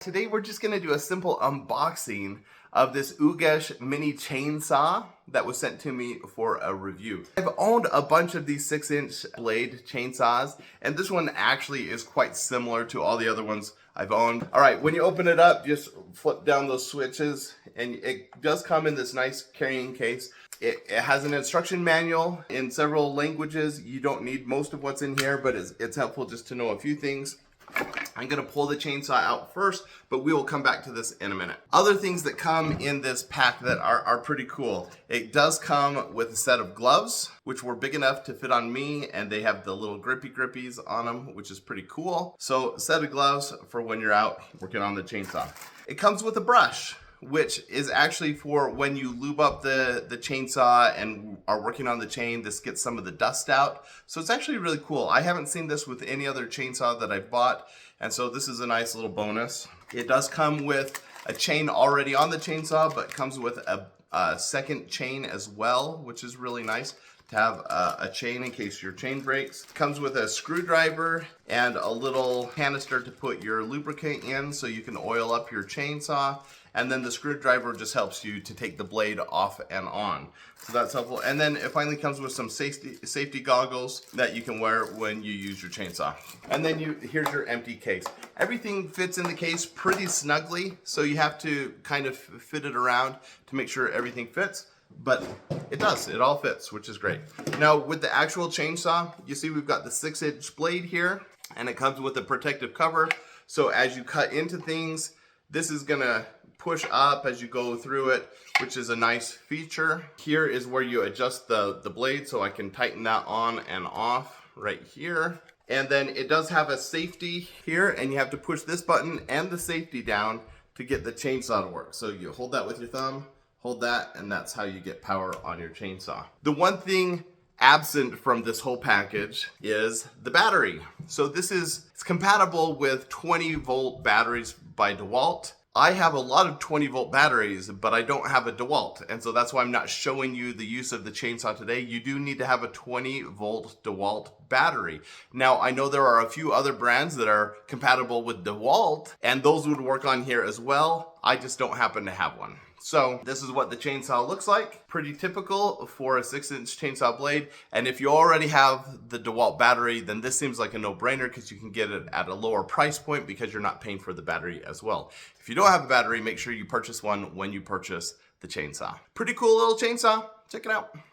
Today we're just going to do a simple unboxing of this Ugesh mini chainsaw that was sent to me for a review. I've owned a bunch of these 6-inch blade chainsaws, and this one actually is quite similar to all the other ones I've owned. Alright, when you open it up, just flip down those switches, and it does come in this nice carrying case. It has an instruction manual in several languages. You don't need most of what's in here, but it's helpful just to know a few things. I'm going to pull the chainsaw out first, but we will come back to this in a minute. Other things that come in this pack that are pretty cool. It does come with a set of gloves, which were big enough to fit on me, and they have the little grippies on them, which is pretty cool. So a set of gloves for when you're out working on the chainsaw. It comes with a brush, which is actually for when you lube up the chainsaw and are working on the chain. This gets some of the dust out. So it's actually really cool. I haven't seen this with any other chainsaw that I've bought, and so this is a nice little bonus. It does come with a chain already on the chainsaw, but comes with a second chain as well, which is really nice to have a chain in case your chain breaks. Comes with a screwdriver and a little canister to put your lubricant in so you can oil up your chainsaw. And then the screwdriver just helps you to take the blade off and on. So that's helpful. And then it finally comes with some safety goggles that you can wear when you use your chainsaw. And then here's your empty case. Everything fits in the case pretty snugly, so you have to kind of fit it around to make sure everything fits. But it does, it all fits, which is great. Now with the actual chainsaw, you see we've got the 6-inch blade here, and it comes with a protective cover. So as you cut into things, this is gonna push up as you go through it, which is a nice feature. Here is where you adjust the blade, so I can tighten that on and off right here. And then it does have a safety here, and you have to push this button and the safety down to get the chainsaw to work. So you hold that with your thumb, hold that, and that's how you get power on your chainsaw. The one thing absent from this whole package is the battery. So it's compatible with 20-volt batteries by Dewalt. I have a lot of 20-volt batteries, but I don't have a Dewalt, and so that's why I'm not showing you the use of the chainsaw today. You do need to have a 20-volt Dewalt battery. Now, I know there are a few other brands that are compatible with Dewalt, and those would work on here as well. I just don't happen to have one. So this is what the chainsaw looks like. Pretty typical for a 6-inch chainsaw blade. And if you already have the Dewalt battery, then this seems like a no-brainer because you can get it at a lower price point because you're not paying for the battery as well. If you don't have a battery, make sure you purchase one when you purchase the chainsaw. Pretty cool little chainsaw. Check it out.